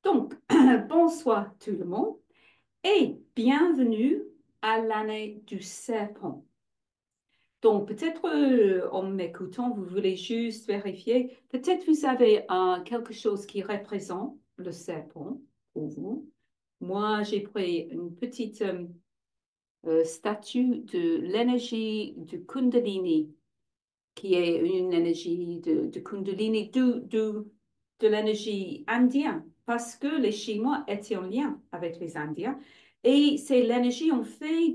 Donc, bonsoir tout le monde et bienvenue à l'année du serpent. Donc, peut-être en m'écoutant, vous voulez juste vérifier, peut-être vous avez quelque chose qui représente le serpent pour vous. Moi, j'ai pris une petite statue de l'énergie du Kundalini qui est une énergie de Kundalini, de l'énergie indienne, parce que les Chinois étaient en lien avec les Indiens. Et c'est l'énergie, en fait,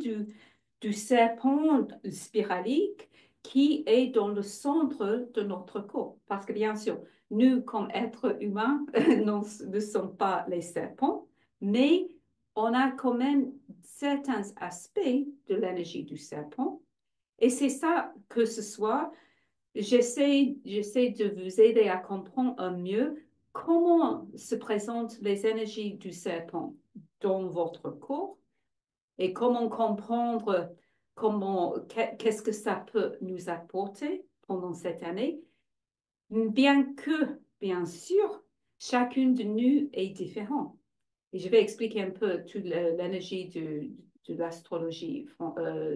du serpent spiralique qui est dans le centre de notre corps. Parce que, bien sûr, nous, comme êtres humains, ne sommes pas les serpents, mais on a quand même certains aspects de l'énergie du serpent. Et c'est ça que ce soit j'essaie de vous aider à comprendre un mieux comment se présentent les énergies du serpent dans votre corps et comment comprendre qu'est-ce que ça peut nous apporter pendant cette année, bien que, bien sûr, chacune de nous est différente. Et je vais expliquer un peu toute l'énergie de l'astrologie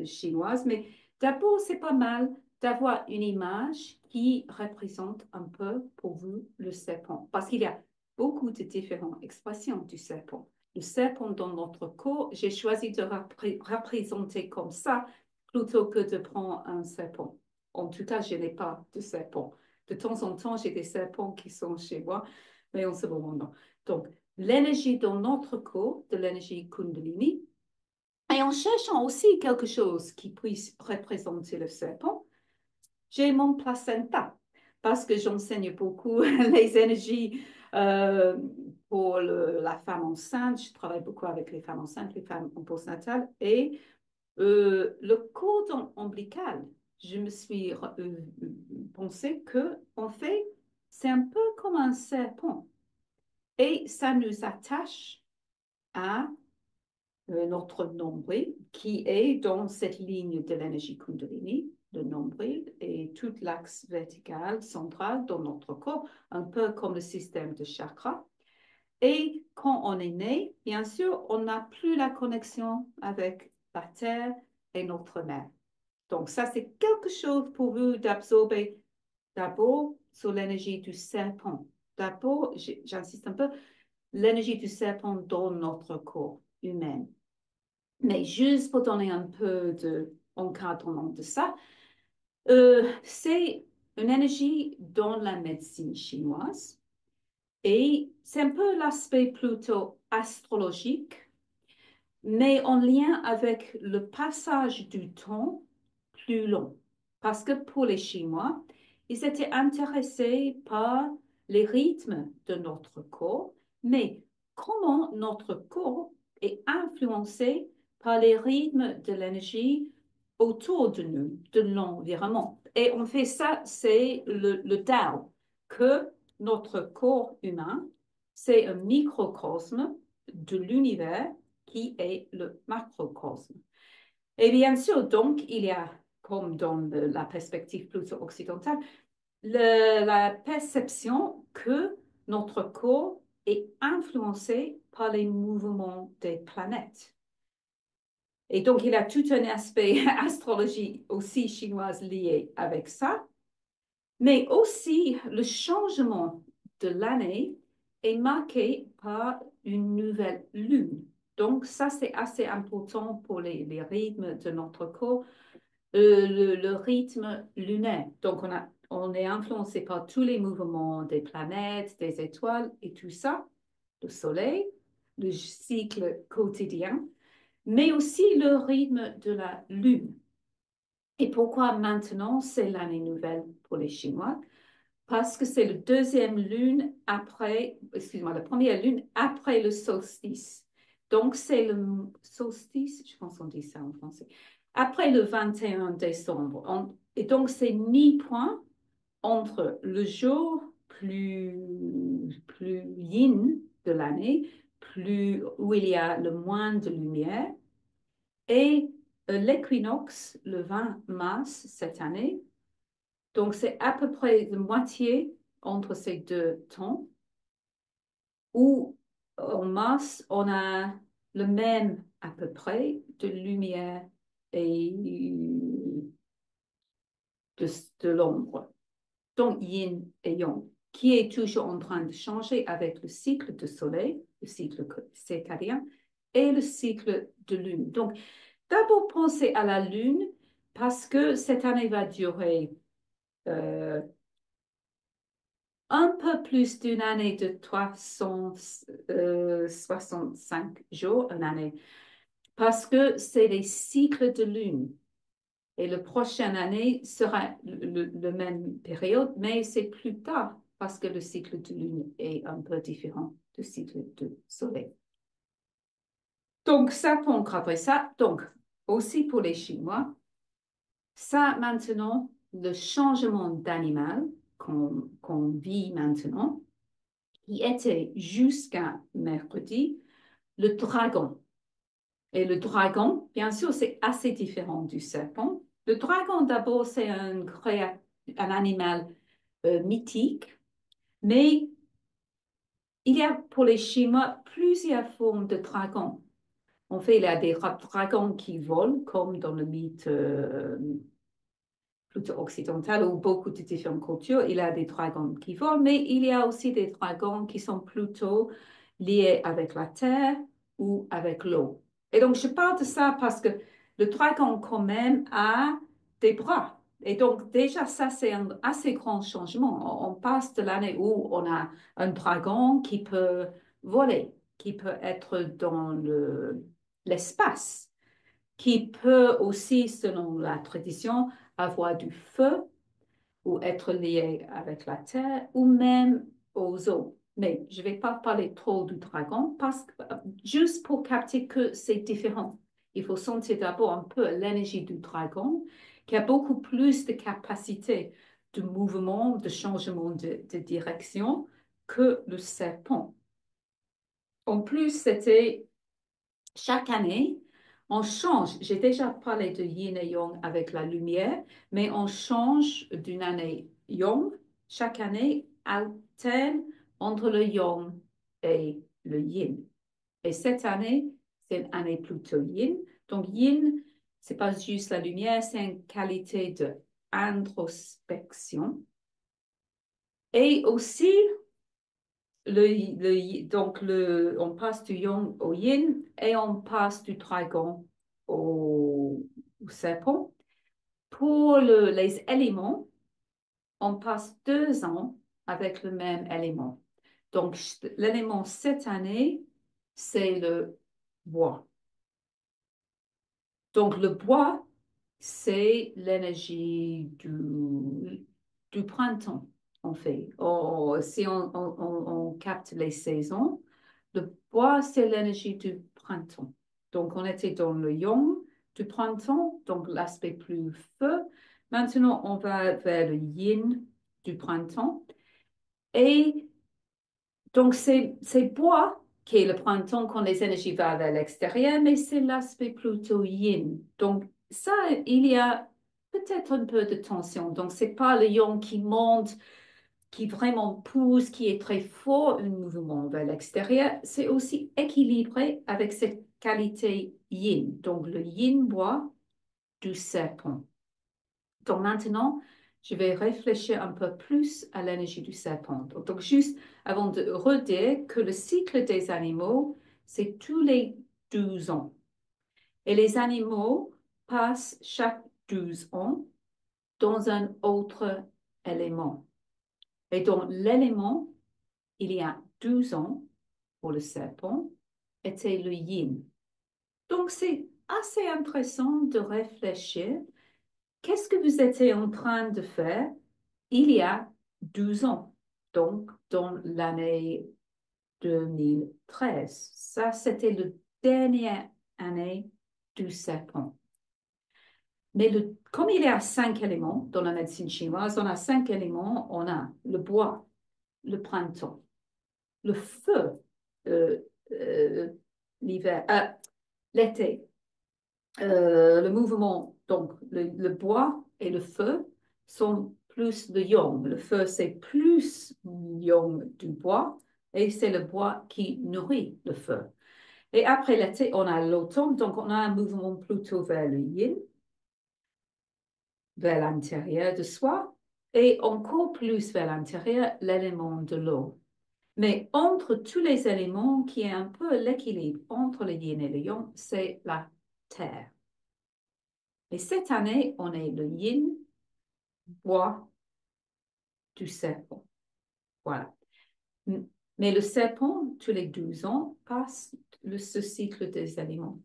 chinoise, mais d'abord, c'est pas mal d'avoir une image qui représente un peu pour vous le serpent, parce qu'il y a beaucoup de différentes expressions du serpent. Le serpent dans notre corps, j'ai choisi de représenter comme ça plutôt que de prendre un serpent. En tout cas, je n'ai pas de serpent. De temps en temps, j'ai des serpents qui sont chez moi, mais en ce moment, non. Donc, l'énergie dans notre corps, de l'énergie Kundalini, et en cherchant aussi quelque chose qui puisse représenter le serpent, j'ai mon placenta, parce que j'enseigne beaucoup les énergies euh, pour la femme enceinte. Je travaille beaucoup avec les femmes enceintes, les femmes en postnatal, et le cordon ombilical. Je me suis pensé que, en fait, c'est un peu comme un serpent, et ça nous attache à notre nombril qui est dans cette ligne de l'énergie Kundalini, le nombril et tout l'axe vertical central dans notre corps, un peu comme le système de chakras. Et quand on est né, bien sûr, on n'a plus la connexion avec la terre et notre mère. Donc ça, c'est quelque chose pour vous d'absorber d'abord sur l'énergie du serpent. D'abord, j'insiste un peu, l'énergie du serpent dans notre corps humain. Mais juste pour donner un peu d'encadrement de ça, c'est une énergie dans la médecine chinoise et c'est un peu l'aspect plutôt astrologique, mais en lien avec le passage du temps plus long. Parce que pour les Chinois, ils étaient intéressés par les rythmes de notre corps, mais comment notre corps est influencé par les rythmes de l'énergie autour de nous, de l'environnement. Et on fait ça, c'est le Tao, que notre corps humain, c'est un microcosme de l'univers qui est le macrocosme. Et bien sûr, donc, il y a, comme dans la perspective plutôt occidentale, la perception que notre corps est influencé par les mouvements des planètes. Et donc, il y a tout un aspect astrologie aussi chinoise lié avec ça, mais aussi le changement de l'année est marqué par une nouvelle lune. Donc, ça, c'est assez important pour les rythmes de notre corps, le rythme lunaire. Donc, on est influencé par tous les mouvements des planètes, des étoiles et tout ça, le soleil, le cycle quotidien, mais aussi le rythme de la lune. Et pourquoi maintenant c'est l'année nouvelle pour les Chinois? Parce que c'est la deuxième lune après, excuse-moi, la première lune après le solstice. Donc, c'est le solstice, je pense qu'on dit ça en français, après le 21 décembre. Et donc, c'est mi-point entre le jour plus yin de l'année, où il y a le moins de lumière, et l'équinoxe, le 20 mars cette année. Donc, c'est à peu près de moitié entre ces deux temps où en masse, on a le même à peu près de lumière et de, de l'ombre. Donc yin et yang, qui est toujours en train de changer avec le cycle de soleil, le cycle circadien, et le cycle de lune. Donc, d'abord pensez à la lune, parce que cette année va durer un peu plus d'une année de 365 jours, une année, parce que c'est les cycles de lune. Et la prochaine année sera le même période, mais c'est plus tard parce que le cycle de lune est un peu différent du cycle de soleil. Donc, ça pour après ça. Donc, aussi pour les Chinois, ça maintenant, le changement d'animal qu'on vit maintenant, qui était jusqu'à mercredi, le dragon. Et le dragon, bien sûr, c'est assez différent du serpent. Le dragon, d'abord, c'est un animal mythique, mais il y a pour les Chinois plusieurs formes de dragons. En fait, il y a des dragons qui volent, comme dans le mythe plutôt occidental, où beaucoup de différentes cultures, il y a des dragons qui volent, mais il y a aussi des dragons qui sont plutôt liés avec la terre ou avec l'eau. Et donc, je parle de ça parce que le dragon, quand même, a des bras. Et donc, déjà, ça, c'est un assez grand changement. On passe de l'année où on a un dragon qui peut voler, qui peut être dans l'espace, qui peut aussi, selon la tradition, avoir du feu ou être lié avec la terre ou même aux eaux. Mais je ne vais pas parler trop du dragon parce que juste pour capter que c'est différent. Il faut sentir d'abord un peu l'énergie du dragon qui a beaucoup plus de capacité de mouvement, de changement de direction que le serpent. En plus, c'était chaque année, on change. J'ai déjà parlé de yin et yang avec la lumière, mais on change d'une année yang. Chaque année alterne entre le yang et le yin. Et cette année, c'est une année plutôt yin. Donc yin, c'est pas juste la lumière, c'est une qualité de introspection. Et aussi, on passe du yang au yin et on passe du dragon au serpent. Pour les éléments, on passe 2 ans avec le même élément. Donc, l'élément cette année, c'est le bois. Donc, le bois, c'est l'énergie du printemps, en fait. Si on capte les saisons, le bois, c'est l'énergie du printemps. Donc, on était dans le yang du printemps, donc l'aspect plus feu. Maintenant, on va vers le yin du printemps. Et donc, c'est bois qui est le printemps quand les énergies vont vers l'extérieur, mais c'est l'aspect plutôt yin. Donc, ça, il y a peut-être un peu de tension. Donc, c'est pas le yang qui monte, qui vraiment pousse, qui est très fort, un mouvement vers l'extérieur. C'est aussi équilibré avec cette qualité yin. Donc, le yin bois du serpent. Donc, maintenant, je vais réfléchir un peu plus à l'énergie du serpent. Donc, juste avant de redire que le cycle des animaux, c'est tous les 12 ans. Et les animaux passent chaque 12 ans dans un autre élément. Et dans l'élément, il y a 12 ans pour le serpent, était le yin. Donc, c'est assez intéressant de réfléchir. Qu'est-ce que vous étiez en train de faire il y a 12 ans, donc dans l'année 2013? Ça, c'était la dernière année du serpent. Mais comme il y a 5 éléments dans la médecine chinoise, on a 5 éléments. On a le bois, le printemps, le feu, euh, euh, l'hiver, l'été, le mouvement. Donc, le bois et le feu sont plus le yang. Le feu, c'est plus yang du bois Et c'est le bois qui nourrit le feu. Et après l'été, on a l'automne, donc on a un mouvement plutôt vers le yin, vers l'intérieur de soi, et encore plus vers l'intérieur, l'élément de l'eau. Mais entre tous les éléments, qui est un peu l'équilibre entre le yin et le yang, c'est la terre. Et cette année, on est le yin, bois, du serpent. Voilà. Mais le serpent, tous les 12 ans, passe ce cycle des éléments.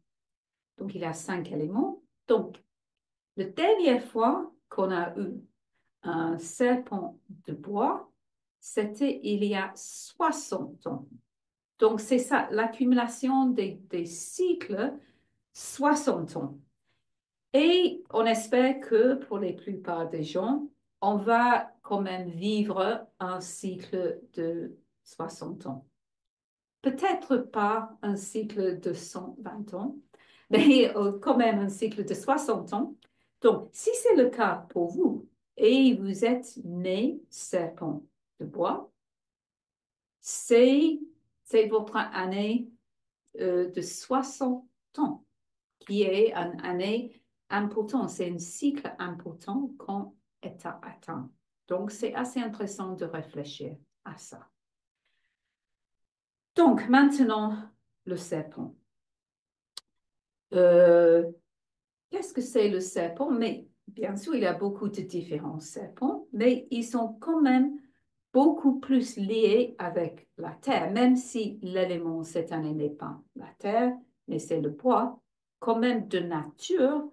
Donc, il y a 5 éléments. Donc, la dernière fois qu'on a eu un serpent de bois, c'était il y a 60 ans. Donc, c'est ça, l'accumulation des cycles, 60 ans. Et on espère que pour la plupart des gens, on va quand même vivre un cycle de 60 ans. Peut-être pas un cycle de 120 ans, mais quand même un cycle de 60 ans. Donc, si c'est le cas pour vous et vous êtes né serpent de bois, c'est votre année de 60 ans qui est une année importante. C'est un cycle important qu'on est atteint. Donc, c'est assez intéressant de réfléchir à ça. Donc, maintenant, le serpent. Euh, Qu'est-ce que c'est le serpent? Mais bien sûr, il y a beaucoup de différents serpents, mais ils sont quand même beaucoup plus liés avec la terre, même si l'élément cette année n'est pas la terre, mais c'est le bois. Quand même de nature,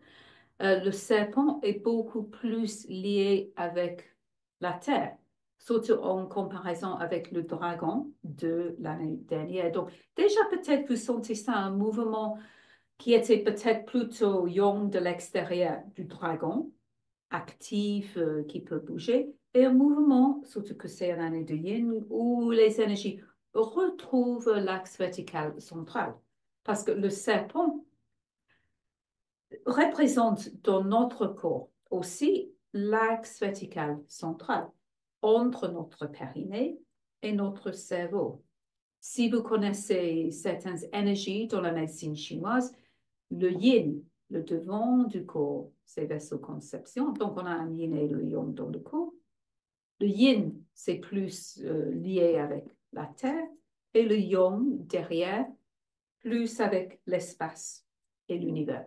le serpent est beaucoup plus lié avec la terre, surtout en comparaison avec le dragon de l'année dernière. Donc, déjà, peut-être vous sentez ça, un mouvement qui était peut-être plutôt yang de l'extérieur du dragon, actif, qui peut bouger, et un mouvement, surtout que c'est une année de yin, où les énergies retrouvent l'axe vertical central. Parce que le serpent représente dans notre corps aussi l'axe vertical central entre notre périnée et notre cerveau. Si vous connaissez certaines énergies dans la médecine chinoise, le yin, le devant du corps, c'est vasoconception. Donc, on a un yin et le yang dans le corps. Le yin, c'est plus lié avec la terre et le yang derrière, plus avec l'espace et l'univers.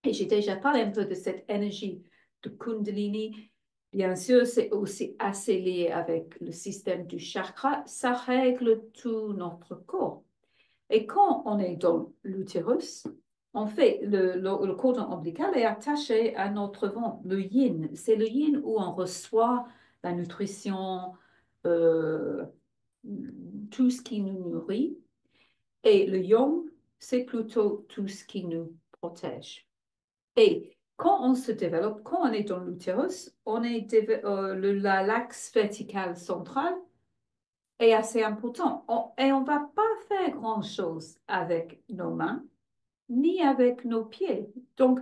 Et j'ai déjà parlé un peu de cette énergie de Kundalini. Bien sûr, c'est aussi assez lié avec le système du chakra. Ça règle tout notre corps. Et quand on est dans l'utérus, en fait, le cordon ombilical est attaché à notre ventre, le yin. C'est le yin où on reçoit la nutrition, euh, tout ce qui nous nourrit. Et le yang, c'est plutôt tout ce qui nous protège. Et quand on se développe, quand on est dans l'utérus, l'axe vertical central est assez important. Et on ne va pas faire grand-chose avec nos mains ni avec nos pieds. Donc,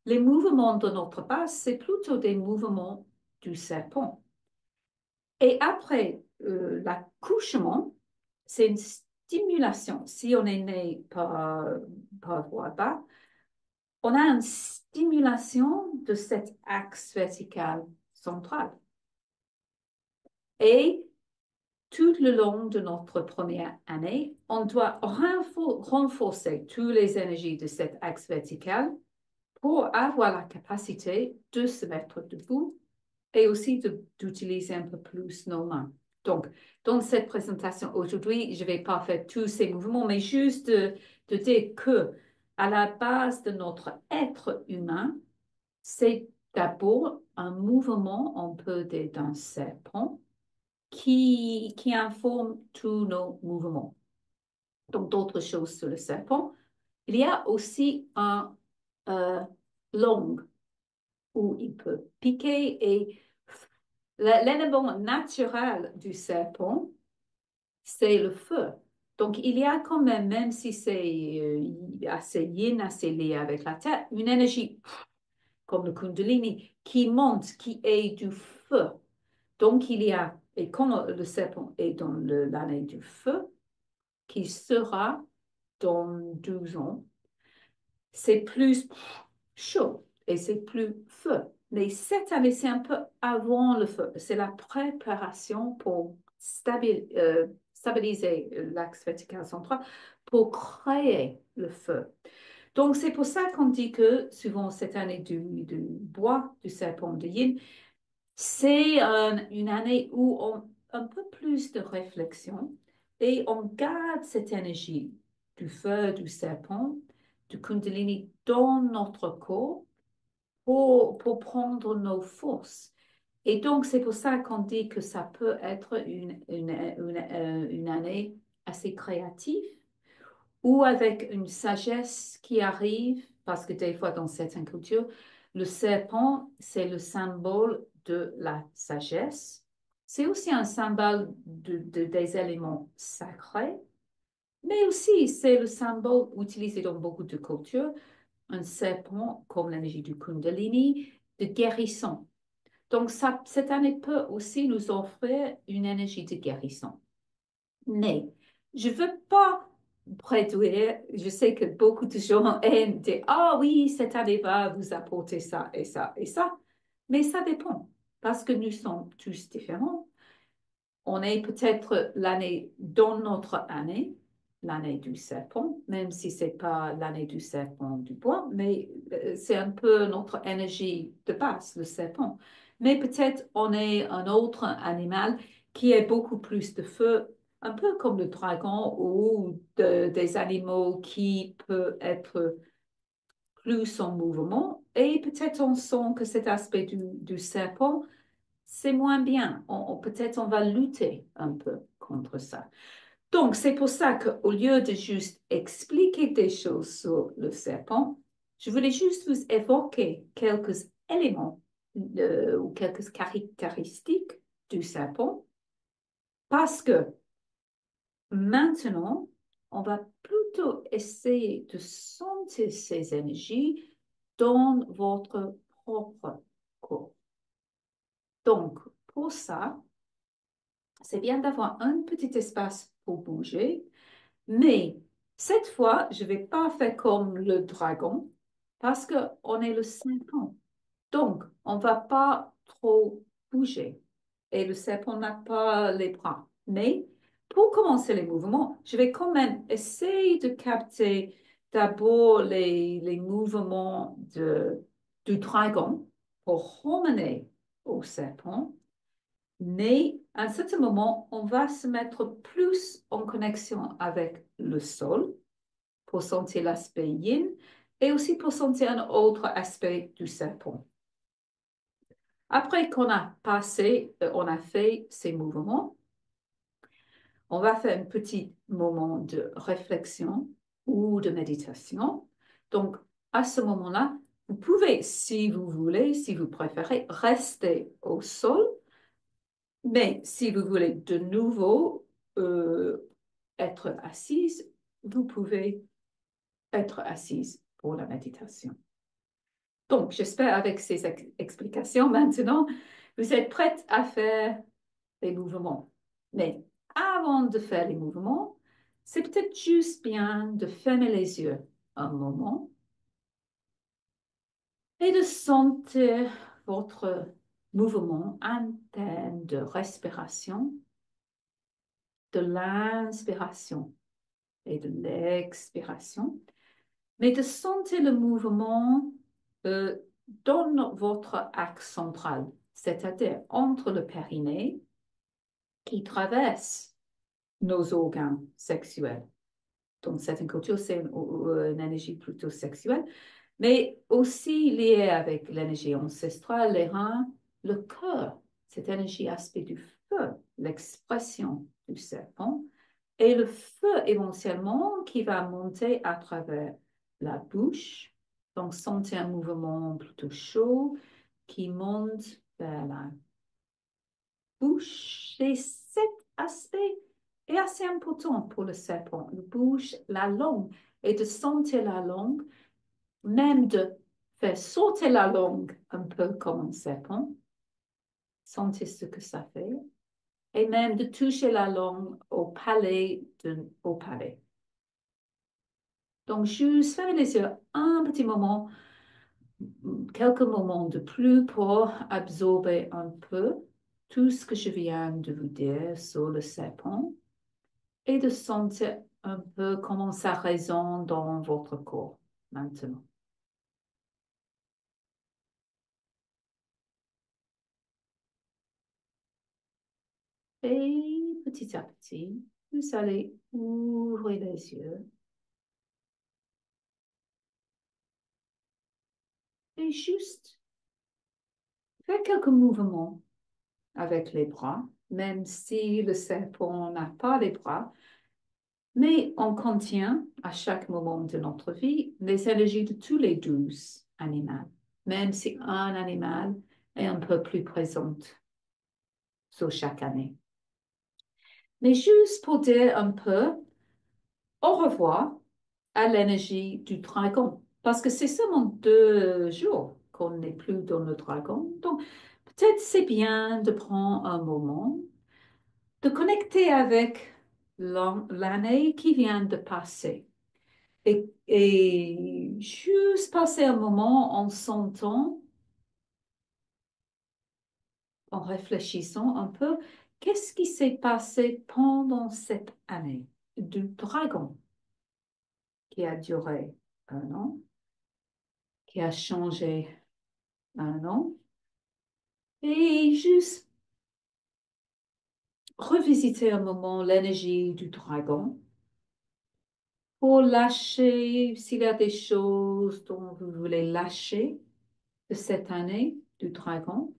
les mouvements de notre base, c'est plutôt des mouvements du serpent. Et après l'accouchement, c'est une stimulation. Si on est né par voie bas, on a une stimulation de cet axe vertical central. Et tout le long de notre première année, on doit renforcer toutes les énergies de cet axe vertical pour avoir la capacité de se mettre debout et aussi d'utiliser un peu plus nos mains. Donc, dans cette présentation aujourd'hui, je ne vais pas faire tous ces mouvements, mais juste de dire que à la base de notre être humain, c'est d'abord un mouvement un peu d'un serpent qui informe tous nos mouvements. Donc, d'autres choses sur le serpent. Il y a aussi un langue où il peut piquer et l'élément naturel du serpent, c'est le feu. Donc, il y a quand même, même si c'est assez yin, assez lié avec la terre, une énergie comme le Kundalini qui monte, qui est du feu. Donc, il y a Et quand le serpent est dans l'année du feu, qui sera dans 12 ans, c'est plus chaud et c'est plus feu. Mais cette année, c'est un peu avant le feu. C'est la préparation pour stabiliser l'axe vertical central pour créer le feu. Donc, c'est pour ça qu'on dit que souvent cette année du bois, du serpent de Yin, c'est une année où on a un peu plus de réflexion et on garde cette énergie du feu, du serpent, du Kundalini dans notre corps pour prendre nos forces. Et donc, c'est pour ça qu'on dit que ça peut être une année assez créative ou avec une sagesse qui arrive, parce que des fois, dans certaines cultures, le serpent, c'est le symbole de la sagesse. C'est aussi un symbole des éléments sacrés, mais aussi c'est le symbole utilisé dans beaucoup de cultures, un serpent comme l'énergie du Kundalini, de guérison. Donc, ça, cette année peut aussi nous offrir une énergie de guérison. Mais je ne veux pas prédire, je sais que beaucoup de gens aiment dire, ah oui, cette année va vous apporter ça et ça et ça. Mais ça dépend, parce que nous sommes tous différents. On est peut-être l'année dans notre année, l'année du serpent, même si c'est pas l'année du serpent du bois, mais c'est un peu notre énergie de base, le serpent. Mais peut-être on est un autre animal qui est beaucoup plus de feu, un peu comme le dragon ou des animaux qui peuvent être plus en mouvement. Et peut-être on sent que cet aspect du serpent c'est moins bien. Peut-être on va lutter un peu contre ça. Donc, c'est pour ça qu'au lieu de juste expliquer des choses sur le serpent, je voulais juste vous évoquer quelques éléments ou quelques caractéristiques du serpent parce que maintenant, on va plutôt essayer de sentir ces énergies dans votre propre corps. Donc, pour ça, c'est bien d'avoir un petit espace pour bouger, mais cette fois, je ne vais pas faire comme le dragon parce qu'on est le serpent. Donc, on ne va pas trop bouger et le serpent n'a pas les bras. Mais pour commencer les mouvements, je vais quand même essayer de capter d'abord les mouvements du dragon pour ramener au serpent. Mais à un certain moment, on va se mettre plus en connexion avec le sol pour sentir l'aspect yin et aussi pour sentir un autre aspect du serpent. Après qu'on a passé, on a fait ces mouvements, on va faire un petit moment de réflexion ou de méditation. Donc, à ce moment-là, vous pouvez, si vous voulez, si vous préférez, rester au sol. Mais si vous voulez de nouveau être assise, vous pouvez être assise pour la méditation. Donc, j'espère avec ces explications maintenant, vous êtes prête à faire les mouvements. Mais avant de faire les mouvements, c'est peut-être juste bien de fermer les yeux un moment et de sentir votre mouvement interne de respiration, de l'inspiration et de l'expiration, mais de sentir le mouvement dans votre axe central, c'est-à-dire entre le périnée qui traverse nos organes sexuels. Donc, certaines cultures, c'est une énergie plutôt sexuelle, mais aussi liée avec l'énergie ancestrale, les reins, le cœur, cette énergie aspect du feu, l'expression du serpent, et le feu éventuellement qui va monter à travers la bouche. Donc, sentez un mouvement plutôt chaud qui monte vers la bouche. Et cet aspect est assez important pour le serpent. La bouche, la langue, et de sentir la langue, même de faire sauter la langue un peu comme un serpent. Sentez ce que ça fait. et même de toucher la langue au palais. Donc, juste fermer les yeux un petit moment, quelques moments de plus pour absorber un peu tout ce que je viens de vous dire sur le serpent et de sentir un peu comment ça résonne dans votre corps maintenant. Et petit à petit, vous allez ouvrir les yeux et juste faire quelques mouvements avec les bras, même si le serpent n'a pas les bras. Mais on contient à chaque moment de notre vie les énergies de tous les 12 animaux, même si un animal est un peu plus présent sur chaque année. Mais juste pour dire un peu au revoir à l'énergie du dragon, parce que c'est seulement 2 jours qu'on n'est plus dans le dragon. Donc, peut-être c'est bien de prendre un moment, de connecter avec l'année qui vient de passer. Et juste passer un moment en sentant, en réfléchissant un peu, qu'est-ce qui s'est passé pendant cette année du dragon qui a duré 1 an, qui a changé 1 an, et juste revisiter un moment l'énergie du dragon pour lâcher, s'il y a des choses dont vous voulez lâcher de cette année du dragon.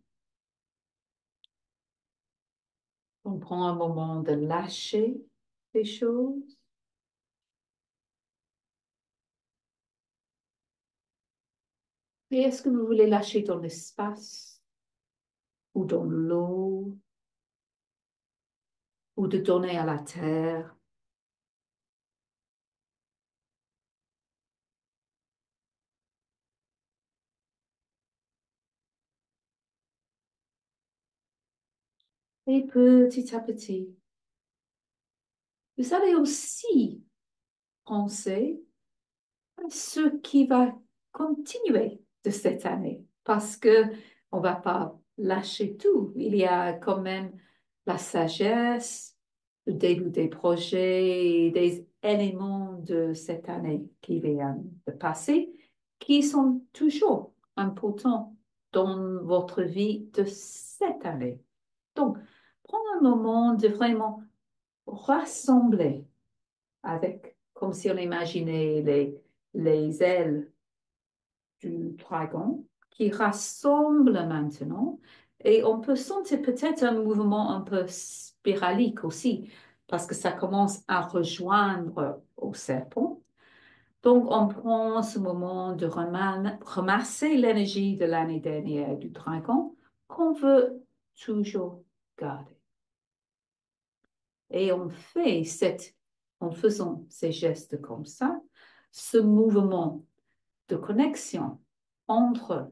On prend un moment de lâcher des choses. Et est-ce que vous voulez lâcher dans l'espace ou dans l'eau ou de donner à la terre? Et petit à petit, vous allez aussi penser ce qui va continuer de cette année parce que on va pas lâcher tout. Il y a quand même la sagesse, le début des projets, des éléments de cette année qui vient de passer qui sont toujours importants dans votre vie de cette année. Donc, prends un moment de vraiment rassembler avec, comme si on imaginait les ailes du dragon qui rassemblent maintenant. Et on peut sentir peut-être un mouvement un peu spiralique aussi, parce que ça commence à rejoindre au serpent. Donc, on prend ce moment de ramasser l'énergie de l'année dernière du dragon qu'on veut toujours garder. Et on fait en faisant ces gestes comme ça, ce mouvement de connexion entre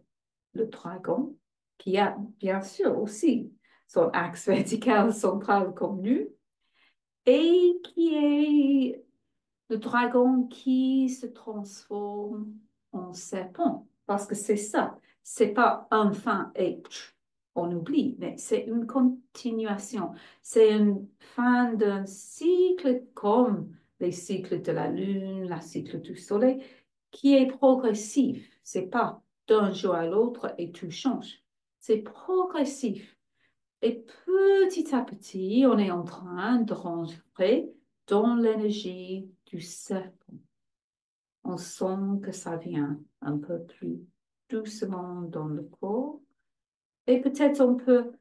le dragon, qui a bien sûr aussi son axe vertical central comme nous, et qui est le dragon qui se transforme en serpent. Parce que c'est ça, c'est pas un fin et on oublie, mais c'est une continuation. C'est une fin d'un cycle comme les cycles de la Lune, le cycle du Soleil, qui est progressif. C'est pas d'un jour à l'autre et tout change. C'est progressif. Et petit à petit, on est en train de rentrer dans l'énergie du serpent. On sent que ça vient un peu plus doucement dans le corps. Et peut-être on peut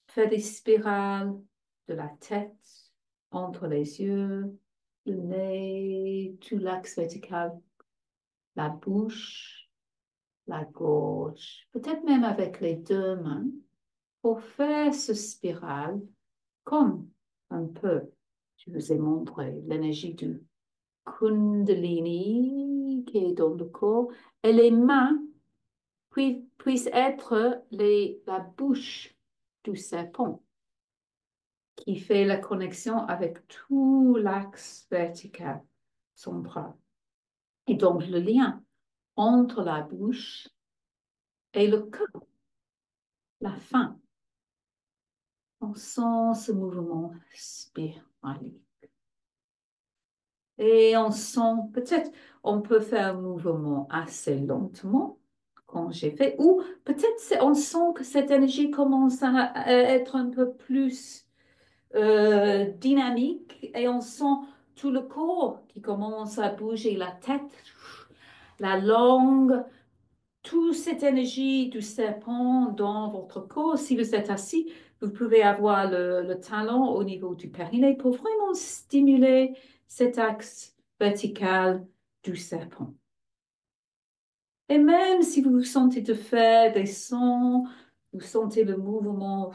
faire des spirales de la tête, entre les yeux, le nez, tout l'axe vertical, la bouche, la gorge, peut-être même avec les 2 mains, pour faire ce spirale comme un peu, je vous ai montré l'énergie du Kundalini qui est dans le corps, et les mains puissent être la bouche du serpent. qui fait la connexion avec tout l'axe vertical, son bras. Et donc le lien entre la bouche et le cœur, la fin. On sent ce mouvement spiralique. Et on sent, peut-être, on peut faire un mouvement assez lentement, quand j'ai fait, ou peut-être on sent que cette énergie commence à être un peu plus dynamique et on sent tout le corps qui commence à bouger, la tête, la langue, toute cette énergie du serpent dans votre corps. Si vous êtes assis, vous pouvez avoir le talon au niveau du périnée pour vraiment stimuler cet axe vertical du serpent. Et même si vous vous sentez de faire des sons, vous sentez le mouvement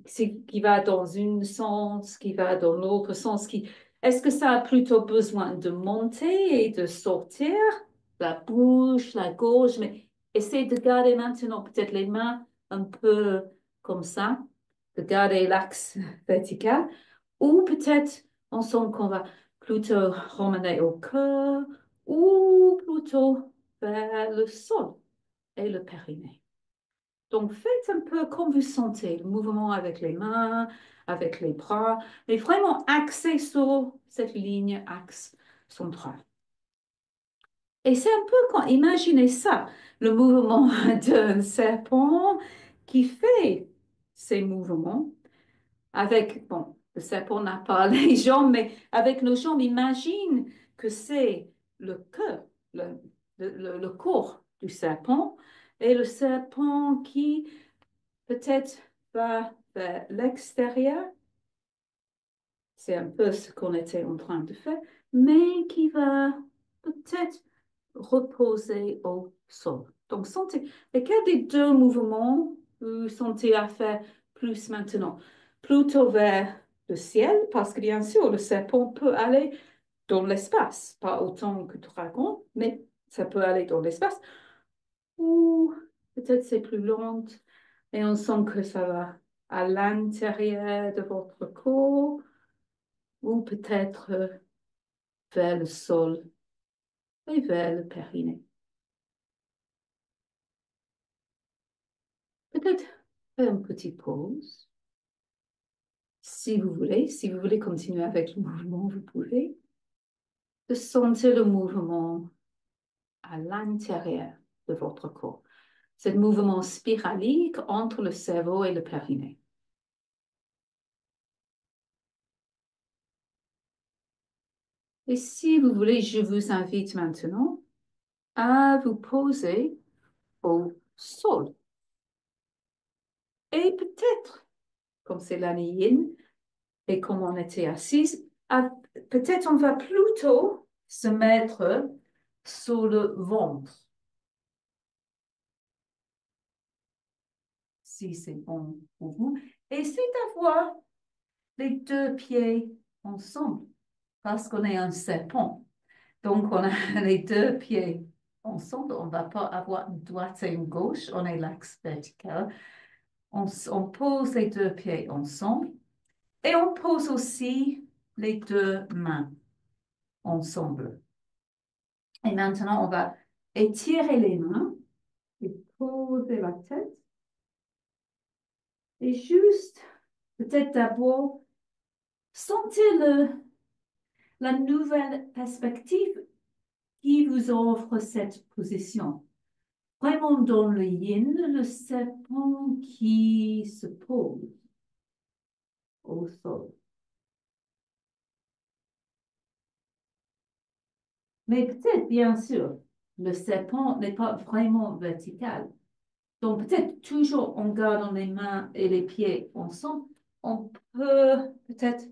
qui va dans un sens, qui va dans l'autre sens, est-ce que ça a plutôt besoin de monter et de sortir, la bouche, la gorge, mais essayez de garder maintenant peut-être les mains un peu comme ça, de garder l'axe vertical, ou peut-être on sent qu'on va plutôt ramener au cœur, ou plutôt vers le sol et le périnée. Donc, faites un peu comme vous sentez, le mouvement avec les mains, avec les bras, mais vraiment axé sur cette ligne axe central. Et c'est un peu quand, imaginez ça, le mouvement d'un serpent qui fait ces mouvements avec, bon, le serpent n'a pas les jambes, mais avec nos jambes, imagine que c'est le cœur, le corps du serpent, et le serpent qui peut-être va vers l'extérieur, c'est un peu ce qu'on était en train de faire, mais qui va peut-être reposer au sol. Donc, sentez, lequel des deux mouvements vous sentez à faire plus maintenant? Plutôt vers le ciel, parce que bien sûr, le serpent peut aller dans l'espace, pas autant que dragon, mais ça peut aller dans l'espace, ou peut-être c'est plus lent et on sent que ça va à l'intérieur de votre corps ou peut-être vers le sol et vers le périnée. Peut-être faire une petite pause. Si vous voulez continuer avec le mouvement, vous pouvez. De sentir le mouvement à l'intérieur de votre corps. Ce mouvement spiralique entre le cerveau et le périnée. Et si vous voulez, je vous invite maintenant à vous poser au sol. Et peut-être, comme c'est l'année yin, et comme on était assise, peut-être on va plutôt se mettre sur le ventre, si c'est bon pour vous. Et c'est d'avoir les deux pieds ensemble, parce qu'on est un serpent. Donc, on a les deux pieds ensemble. On ne va pas avoir une droite et une gauche. On est l'axe vertical. On pose les deux pieds ensemble. Et on pose aussi les deux mains ensemble. Et maintenant, on va étirer les mains et poser la tête. Et juste, peut-être d'abord, sentir la nouvelle perspective qui vous offre cette position. Vraiment dans le yin, le serpent qui se pose au sol. Mais peut-être, bien sûr, le serpent n'est pas vraiment vertical. Donc, peut-être toujours en gardant les mains et les pieds ensemble, on peut peut-être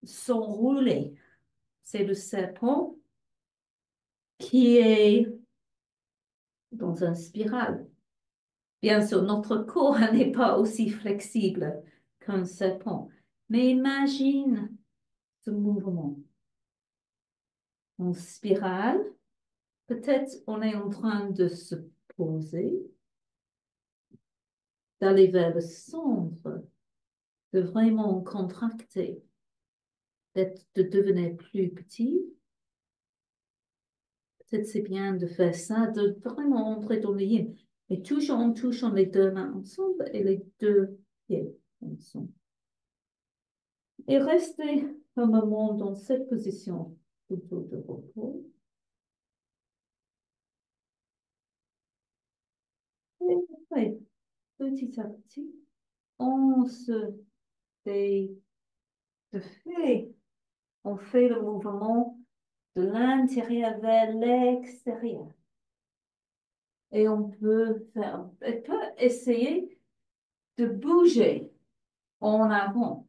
s'enrouler. C'est le serpent qui est dans une spirale. Bien sûr, notre corps n'est pas aussi flexible qu'un serpent. Mais imagine ce mouvement en spirale. Peut-être on est en train de se poser d'aller vers le centre, de vraiment contracter, de devenir plus petit. Peut-être c'est bien de faire ça, de vraiment entrer dans le yin. Mais toujours en touchant les deux mains ensemble et les deux pieds ensemble. Et restez un moment dans cette position plutôt de repos. Et après, petit à petit, on se fait, se fait, on fait le mouvement de l'intérieur vers l'extérieur. Et on peut essayer de bouger en avant.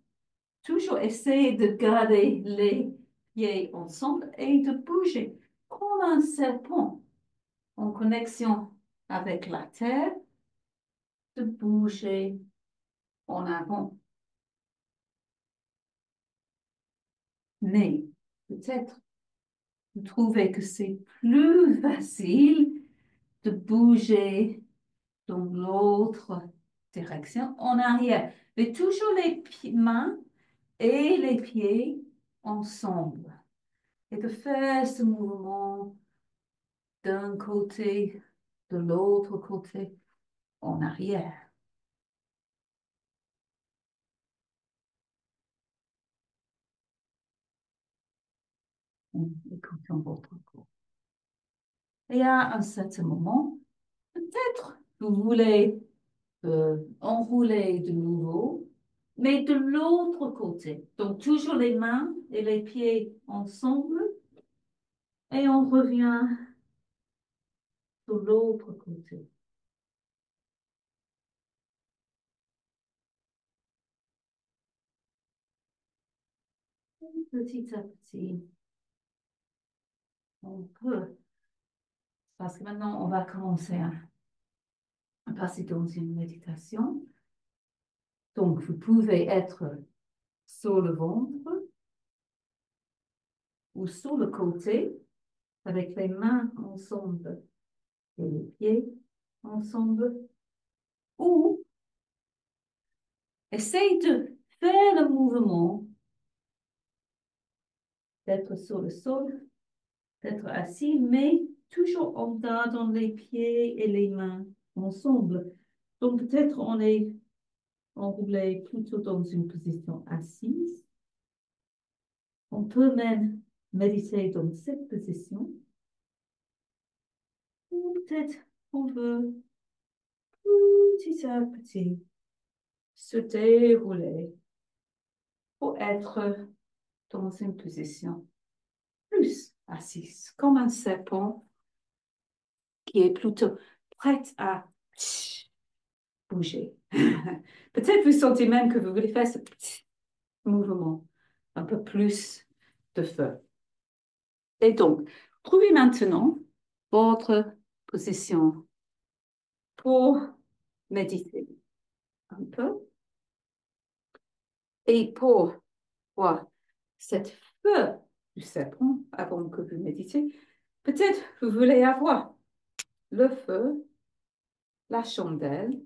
Toujours essayer de garder les pieds ensemble et de bouger comme un serpent en connexion avec la terre, de bouger en avant. Mais peut-être vous trouvez que c'est plus facile de bouger dans l'autre direction en arrière. Mais toujours les mains et les pieds ensemble. Et de faire ce mouvement d'un côté, de l'autre côté, en arrière. En écoutant votre corps. Et à un certain moment, peut-être vous voulez enrouler de nouveau, mais de l'autre côté. Donc toujours les mains et les pieds ensemble et on revient de l'autre côté. Petit à petit, on peut, parce que maintenant on va commencer à passer dans une méditation. Donc vous pouvez être sur le ventre ou sur le côté avec les mains ensemble et les pieds ensemble ou essaye de faire le mouvement d'être sur le sol, d'être assis, mais toujours en gardant les pieds et les mains ensemble. Donc peut-être on est enroulé plutôt dans une position assise. On peut même méditer dans cette position. Ou peut-être on veut petit à petit se dérouler pour être dans une position plus assise, comme un serpent qui est plutôt prête à bouger. Peut-être vous sentez même que vous voulez faire ce petit mouvement, un peu plus de feu. Et donc, trouvez maintenant votre position pour méditer un peu. Et pour voir cette feu du serpent avant que vous méditiez, peut-être vous voulez avoir le feu, la chandelle,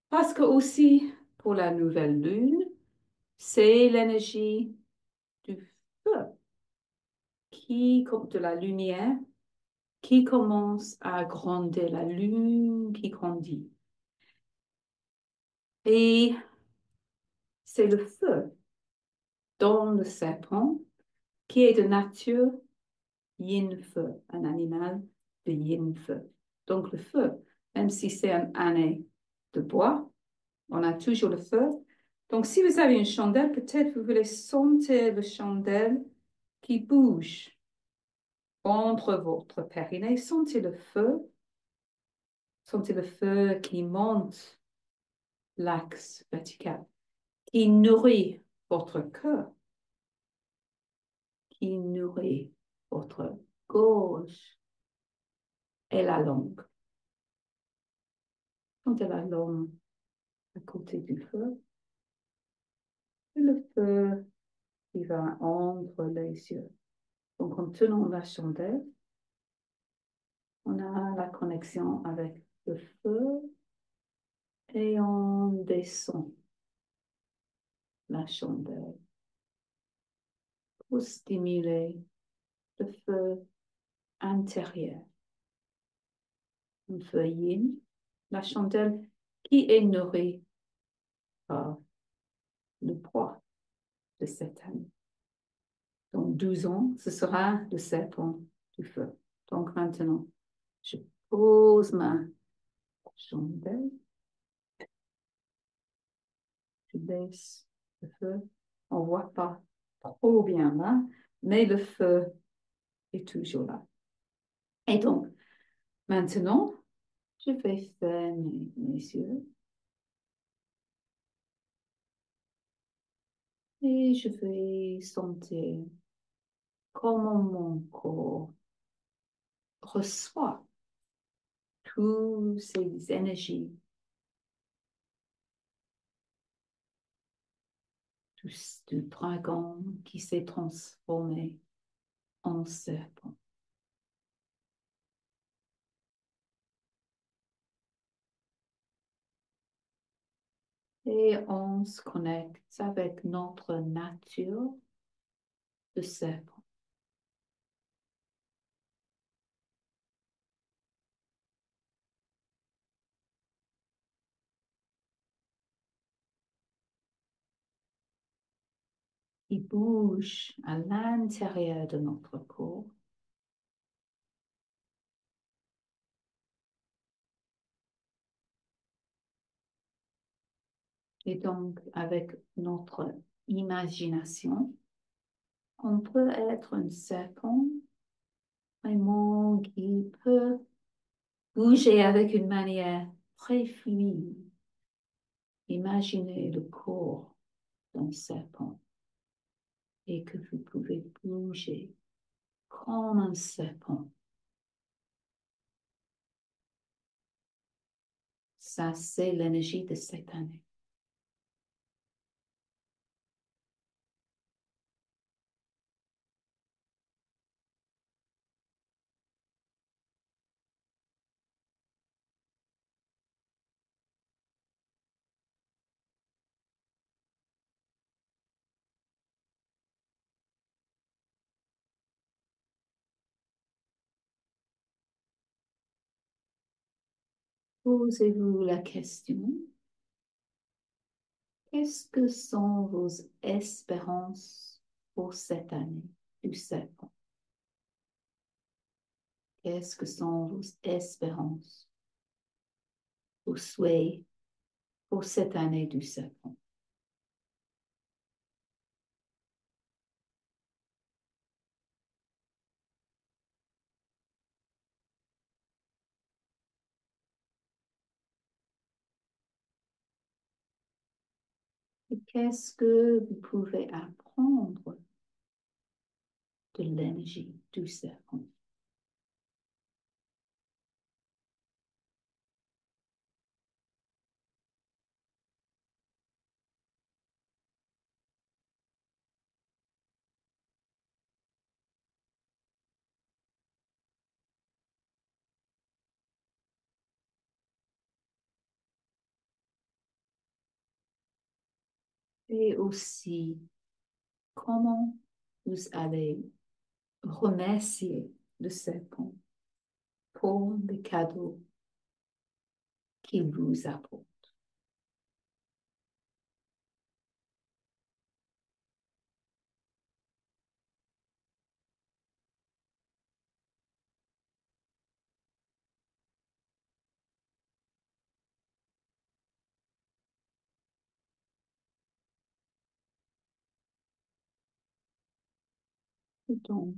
parce que aussi pour la nouvelle lune, c'est l'énergie du feu qui, comme de la lumière, qui commence à grandir, la lune qui grandit. Et c'est le feu dans le serpent qui est de nature yin-feu, un animal de yin-feu. Donc le feu, même si c'est un année de bois, on a toujours le feu. Donc si vous avez une chandelle, peut-être vous voulez sentir le chandelle qui bouge entre votre périnée. Sentez le feu qui monte l'axe vertical, qui nourrit votre cœur, qui nourrit votre gorge et la langue. Sentez la langue à côté du feu. Et le feu qui va entre les yeux. Donc, en tenant la chandelle, on a la connexion avec le feu Et on descend la chandelle pour stimuler le feu intérieur. Un feu yin, la chandelle qui est nourrie par le poids de cette année. Dans 12 ans, ce sera le serpent du feu. Donc maintenant, je pose ma chandelle, je baisse le feu. On ne voit pas trop bien là, mais le feu est toujours là. Et donc, maintenant, je vais fermer mes yeux et je vais sentir comment mon corps reçoit toutes ces énergies, du dragon qui s'est transformé en serpent. Et on se connecte avec notre nature de serpent. Il bouge à l'intérieur de notre corps. Et donc, avec notre imagination, on peut être un serpent vraiment qui peut bouger avec une manière très fluide. Imaginez le corps d'un serpent et que vous pouvez bouger comme un serpent. Ça, c'est l'énergie de cette année. Posez-vous la question, qu'est-ce que sont vos espérances pour cette année du serpent? Qu'est-ce que sont vos espérances, vos souhaits pour cette année du serpent? Et qu'est-ce que vous pouvez apprendre de l'énergie du serpent? Et aussi, comment vous allez remercier le serpent pour les cadeaux qu'il vous apporte. Donc,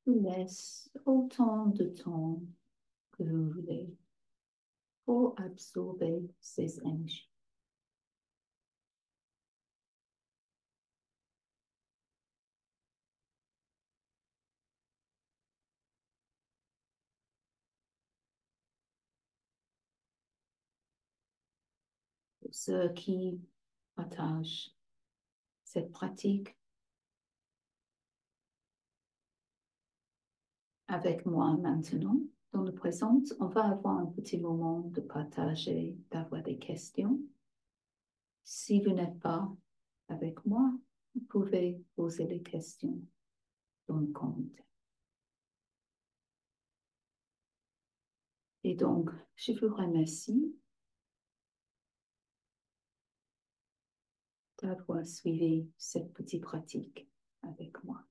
je vous laisse autant de temps que vous voulez pour absorber ces énergies. Pour ceux qui partagent cette pratique avec moi maintenant, dans le présent, on va avoir un petit moment de partager, d'avoir des questions. Si vous n'êtes pas avec moi, vous pouvez poser les questions dans le commentaire. Et donc, je vous remercie d'avoir suivi cette petite pratique avec moi.